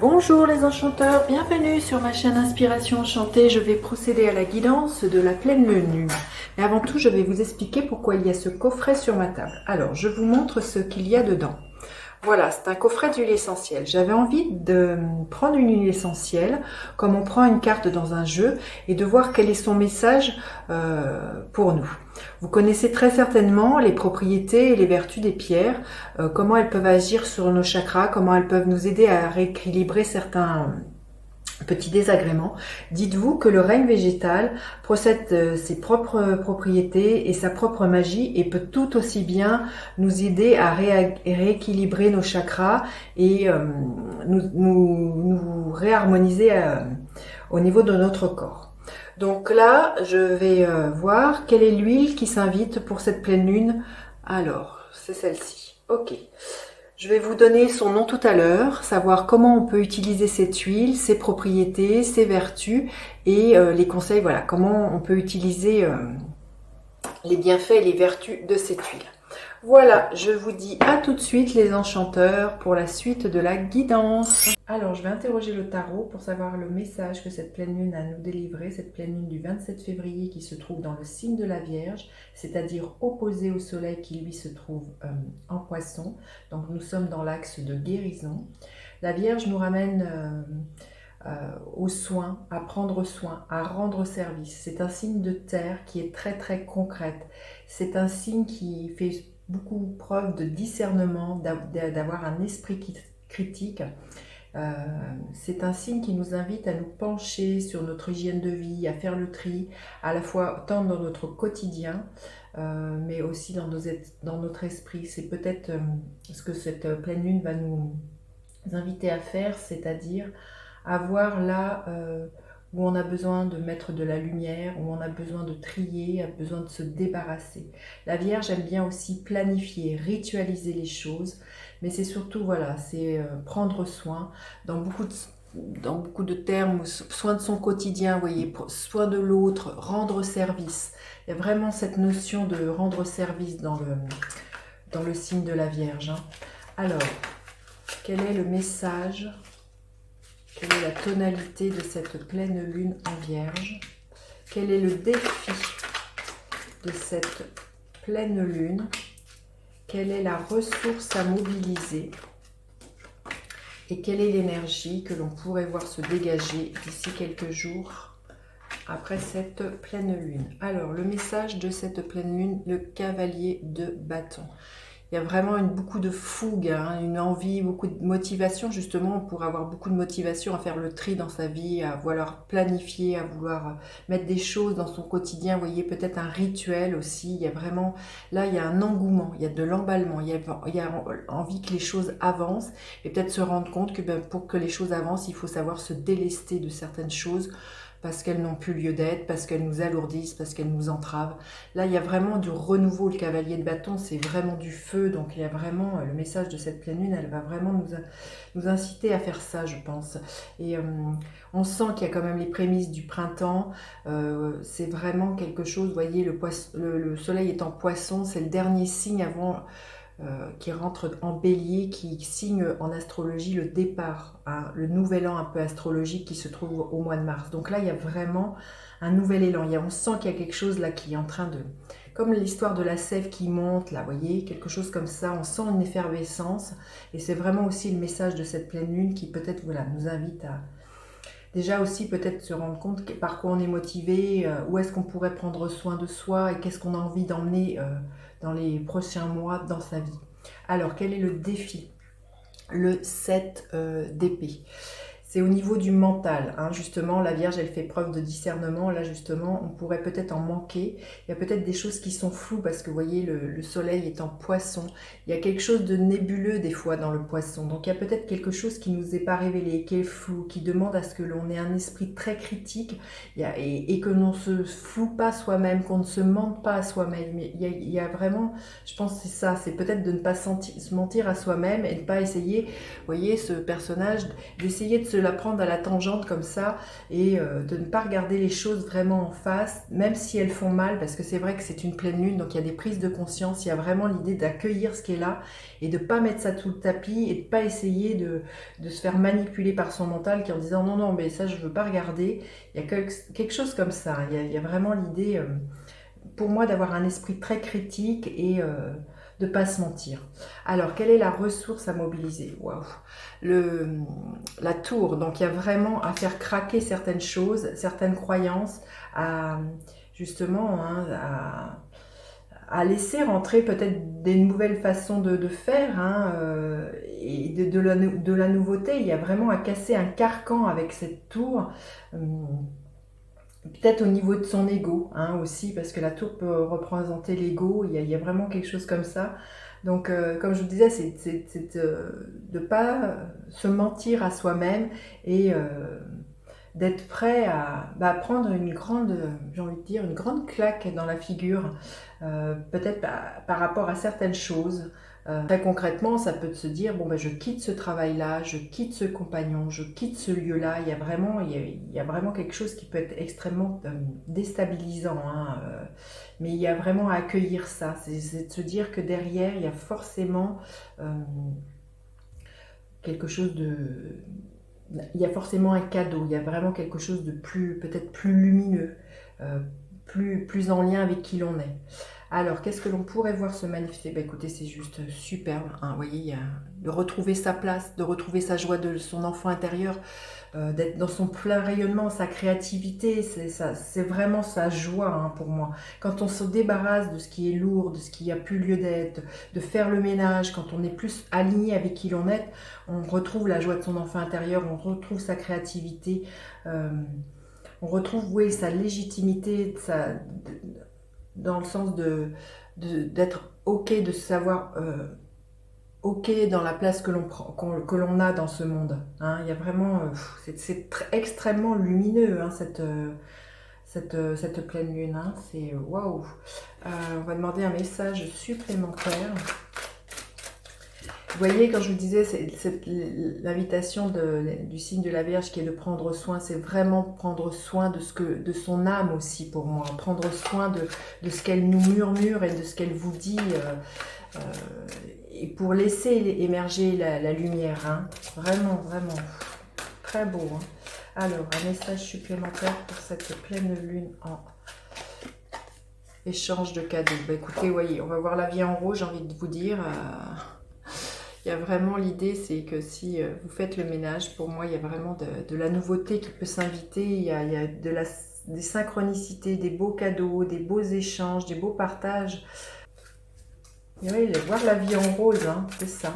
Bonjour les enchanteurs, bienvenue sur ma chaîne Inspiration Enchantée. Je vais procéder à la guidance de la pleine lune. Mais avant tout, je vais vous expliquer pourquoi il y a ce coffret sur ma table. Alors, je vous montre ce qu'il y a dedans. Voilà, c'est un coffret d'huile essentielle. J'avais envie de prendre une huile essentielle, comme on prend une carte dans un jeu, et de voir quel est son message pour nous. Vous connaissez très certainement les propriétés et les vertus des pierres, comment elles peuvent agir sur nos chakras, comment elles peuvent nous aider à rééquilibrer certains petits désagréments. Dites-vous que le règne végétal possède ses propres propriétés et sa propre magie et peut tout aussi bien nous aider à rééquilibrer nos chakras et nous réharmoniser au niveau de notre corps. Donc là, je vais voir quelle est l'huile qui s'invite pour cette pleine lune. Alors, c'est celle-ci. Ok. Je vais vous donner son nom tout à l'heure, savoir comment on peut utiliser cette huile, ses propriétés, ses vertus et les conseils, voilà, comment on peut utiliser les bienfaits et les vertus de cette huile. Voilà, je vous dis à tout de suite les enchanteurs pour la suite de la guidance. Alors, je vais interroger le tarot pour savoir le message que cette pleine lune a à nous délivrer, cette pleine lune du 27 février qui se trouve dans le signe de la Vierge, c'est-à-dire opposé au soleil qui lui se trouve en Poisson. Donc nous sommes dans l'axe de guérison. La Vierge nous ramène aux soins, à prendre soin, à rendre service. C'est un signe de terre qui est très très concrète. C'est un signe qui fait beaucoup preuve de discernement, d'avoir un esprit critique. C'est un signe qui nous invite à nous pencher sur notre hygiène de vie, à faire le tri, à la fois tant dans notre quotidien, mais aussi dans notre esprit. C'est peut-être ce que cette pleine lune va nous inviter à faire, c'est-à-dire à voir là où on a besoin de mettre de la lumière, où on a besoin de trier, a besoin de se débarrasser. La Vierge aime bien aussi planifier, ritualiser les choses, mais c'est surtout, voilà, c'est prendre soin dans beaucoup de termes, soin de son quotidien, vous voyez, soin de l'autre, rendre service. Il y a vraiment cette notion de rendre service dans le signe de la Vierge. Hein. Alors, quel est le message ? Quelle est la tonalité de cette pleine lune en Vierge? Quel est le défi de cette pleine lune? Quelle est la ressource à mobiliser? Et quelle est l'énergie que l'on pourrait voir se dégager d'ici quelques jours après cette pleine lune? Alors, le message de cette pleine lune, le cavalier de bâton. Il y a vraiment beaucoup de fougue, hein, une envie, beaucoup de motivation justement pour avoir beaucoup de motivation à faire le tri dans sa vie, à vouloir planifier, à vouloir mettre des choses dans son quotidien. Vous voyez, peut-être un rituel aussi. Il y a vraiment, là, il y a un engouement, il y a de l'emballement, il y a envie que les choses avancent et peut-être se rendre compte que pour que les choses avancent, il faut savoir se délester de certaines choses parce qu'elles n'ont plus lieu d'être, parce qu'elles nous alourdissent, parce qu'elles nous entravent. Là, il y a vraiment du renouveau. Le cavalier de bâton, c'est vraiment du feu. Donc, il y a vraiment le message de cette pleine lune, elle va vraiment nous inciter à faire ça, je pense. Et on sent qu'il y a quand même les prémices du printemps. C'est vraiment quelque chose, vous voyez, le soleil est en poisson, c'est le dernier signe avant... qui rentre en bélier, qui signe en astrologie le départ, hein, le nouvel an un peu astrologique qui se trouve au mois de mars. Donc là, il y a vraiment un nouvel élan. On sent qu'il y a quelque chose là qui est en train de... Comme l'histoire de la sève qui monte, là, vous voyez, quelque chose comme ça. On sent une effervescence. Et c'est vraiment aussi le message de cette pleine lune qui peut-être voilà, nous invite à... Déjà aussi peut-être se rendre compte par quoi on est motivé, où est-ce qu'on pourrait prendre soin de soi et qu'est-ce qu'on a envie d'emmener dans les prochains mois dans sa vie. Alors, quel est le défi? Le 7 d'épée. C'est au niveau du mental, hein, justement, la Vierge, elle fait preuve de discernement, là justement, on pourrait peut-être en manquer, il y a peut-être des choses qui sont floues, parce que vous voyez, le soleil est en poisson, il y a quelque chose de nébuleux des fois dans le poisson, donc il y a peut-être quelque chose qui ne nous est pas révélé, qui est flou, qui demande à ce que l'on ait un esprit très critique, et que l'on ne se floue pas soi-même, qu'on ne se mente pas à soi-même, il y a vraiment, je pense que c'est ça, c'est peut-être de ne pas se mentir à soi-même, et de ne pas essayer, vous voyez, ce personnage, d'essayer de se la prendre à la tangente comme ça et de ne pas regarder les choses vraiment en face, même si elles font mal, parce que c'est vrai que c'est une pleine lune, donc il y a des prises de conscience, il y a vraiment l'idée d'accueillir ce qui est là et de ne pas mettre ça sous le tapis et de ne pas essayer de se faire manipuler par son mental qui en disant non, non, mais ça je ne veux pas regarder. Il y a quelque chose comme ça, il y a vraiment l'idée pour moi d'avoir un esprit très critique et de pas se mentir. Alors, quelle est la ressource à mobiliser? Waouh. La tour, donc il y a vraiment à faire craquer certaines choses, certaines croyances, à justement à laisser rentrer peut-être des nouvelles façons de faire et de la nouveauté. Il y a vraiment à casser un carcan avec cette tour. Peut-être au niveau de son ego aussi, parce que la tour peut représenter l'ego, il y a vraiment quelque chose comme ça. Donc, comme je vous disais, c'est de ne pas se mentir à soi-même et d'être prêt à prendre une grande, j'ai envie de dire, une grande claque dans la figure, peut-être par rapport à certaines choses. Très concrètement, ça peut se dire, bon, ben, je quitte ce travail-là, je quitte ce compagnon, je quitte ce lieu-là. Il y a vraiment quelque chose qui peut être extrêmement déstabilisant, mais il y a vraiment à accueillir ça. C'est de se dire que derrière, il y a forcément quelque chose de... Il y a forcément un cadeau, il y a vraiment quelque chose de plus, peut-être plus lumineux, plus en lien avec qui l'on est. Alors, qu'est-ce que l'on pourrait voir se manifester? Ben, écoutez, c'est juste superbe. Vous voyez, il y a de retrouver sa place, de retrouver sa joie de son enfant intérieur, d'être dans son plein rayonnement, sa créativité, c'est vraiment sa joie pour moi. Quand on se débarrasse de ce qui est lourd, de ce qui n'a plus lieu d'être, de faire le ménage, quand on est plus aligné avec qui l'on est, on retrouve la joie de son enfant intérieur, on retrouve sa créativité, on retrouve, oui, sa légitimité, dans le sens d'être ok, de savoir ok dans la place que l'on prend, que l'on a dans ce monde. Il y a vraiment, c'est extrêmement lumineux cette pleine lune. C'est waouh. On va demander un message supplémentaire. Vous voyez, quand je vous disais, l'invitation du signe de la Vierge qui est de prendre soin, c'est vraiment prendre soin de son âme aussi pour moi, prendre soin de ce qu'elle nous murmure et de ce qu'elle vous dit, et pour laisser émerger la lumière. Vraiment, vraiment, très beau. Alors, un message supplémentaire pour cette pleine lune en échange de cadeaux. Bah, écoutez, voyez, on va voir la vie en rose, j'ai envie de vous dire. Il y a vraiment l'idée, c'est que si vous faites le ménage, pour moi, il y a vraiment de la nouveauté qui peut s'inviter. Il y a des synchronicités, des beaux cadeaux, des beaux échanges, des beaux partages. Et oui, voir la vie en rose, c'est ça.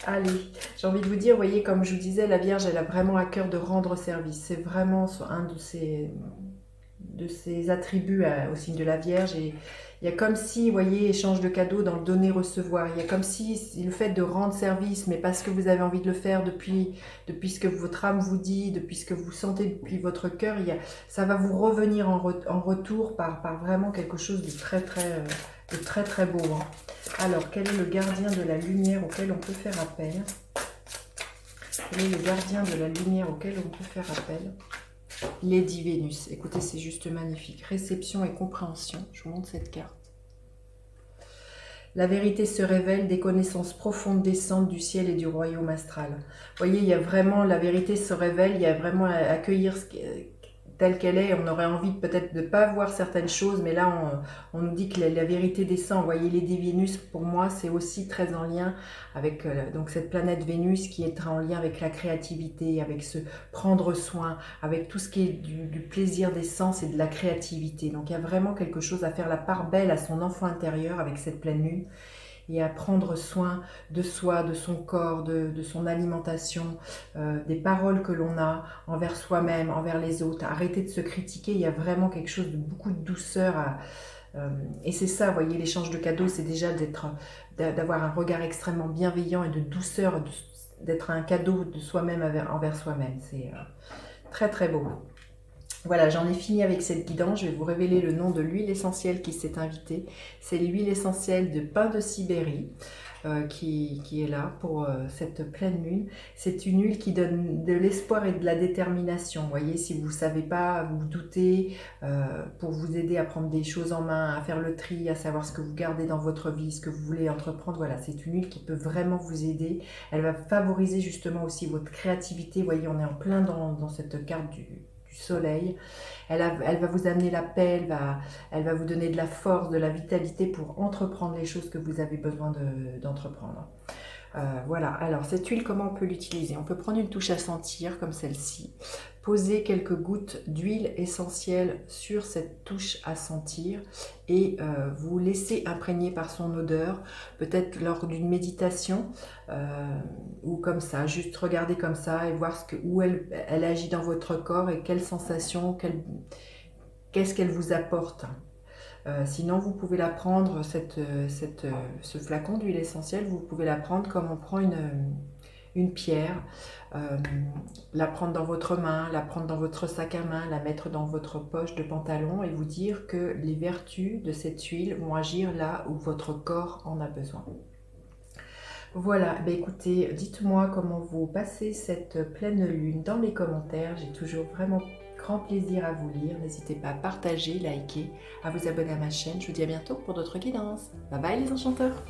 Allez, j'ai envie de vous dire, vous voyez, comme je vous disais, la Vierge, elle a vraiment à cœur de rendre service. C'est vraiment un de ses attributs au signe de la Vierge. Et il y a comme si, vous voyez, échange de cadeaux dans le donner-recevoir. Il y a comme si le fait de rendre service, mais parce que vous avez envie de le faire depuis ce que votre âme vous dit, depuis ce que vous sentez depuis votre cœur, ça va vous revenir en retour par vraiment quelque chose de très très beau. Alors, quel est le gardien de la lumière auquel on peut faire appel? Quel est le gardien de la lumière auquel on peut faire appel? Lady Vénus. Écoutez, c'est juste magnifique. Réception et compréhension. Je vous montre cette carte. La vérité se révèle, des connaissances profondes descendent du ciel et du royaume astral. Vous voyez, il y a vraiment, la vérité se révèle, il y a vraiment à accueillir telle qu'elle est. On aurait envie peut-être de ne pas voir certaines choses, mais là, on nous dit que la vérité descend. Vous voyez, Lady Vénus, pour moi, c'est aussi très en lien avec donc cette planète Vénus qui est en lien avec la créativité, avec se prendre soin, avec tout ce qui est du plaisir des sens et de la créativité. Donc, il y a vraiment quelque chose à faire la part belle à son enfant intérieur avec cette pleine lune et à prendre soin de soi, de son corps, de son alimentation, des paroles que l'on a envers soi-même, envers les autres. Arrêter de se critiquer, il y a vraiment quelque chose de beaucoup de douceur et c'est ça, vous voyez, l'échange de cadeaux, c'est déjà d'avoir un regard extrêmement bienveillant et de douceur, d'être un cadeau de soi-même envers soi-même. C'est très très beau. Voilà, j'en ai fini avec cette guidance. Je vais vous révéler le nom de l'huile essentielle qui s'est invitée. C'est l'huile essentielle de pin de Sibérie. qui est là pour cette pleine lune. C'est une huile qui donne de l'espoir et de la détermination. Vous voyez, si vous ne savez pas, vous doutez, pour vous aider à prendre des choses en main, à faire le tri, à savoir ce que vous gardez dans votre vie, ce que vous voulez entreprendre. Voilà, c'est une huile qui peut vraiment vous aider. Elle va favoriser justement aussi votre créativité. Vous voyez, on est en plein dans cette carte du soleil. Elle va vous amener la paix, elle va vous donner de la force, de la vitalité pour entreprendre les choses que vous avez besoin d'entreprendre. Voilà, alors cette huile, comment on peut l'utiliser? On peut prendre une touche à sentir comme celle-ci, poser quelques gouttes d'huile essentielle sur cette touche à sentir et vous laisser imprégner par son odeur, peut-être lors d'une méditation ou comme ça, juste regarder comme ça et voir où elle agit dans votre corps et quelles sensations, qu'est-ce qu'elle vous apporte. Sinon, vous pouvez la prendre, ce flacon d'huile essentielle, vous pouvez la prendre comme on prend une pierre, euh, la prendre dans votre main, la prendre dans votre sac à main, la mettre dans votre poche de pantalon et vous dire que les vertus de cette huile vont agir là où votre corps en a besoin. Voilà, ben écoutez, dites-moi comment vous passez cette pleine lune dans les commentaires. J'ai toujours vraiment grand plaisir à vous lire. N'hésitez pas à partager, liker, à vous abonner à ma chaîne. Je vous dis à bientôt pour d'autres guidances. Bye bye les enchanteurs!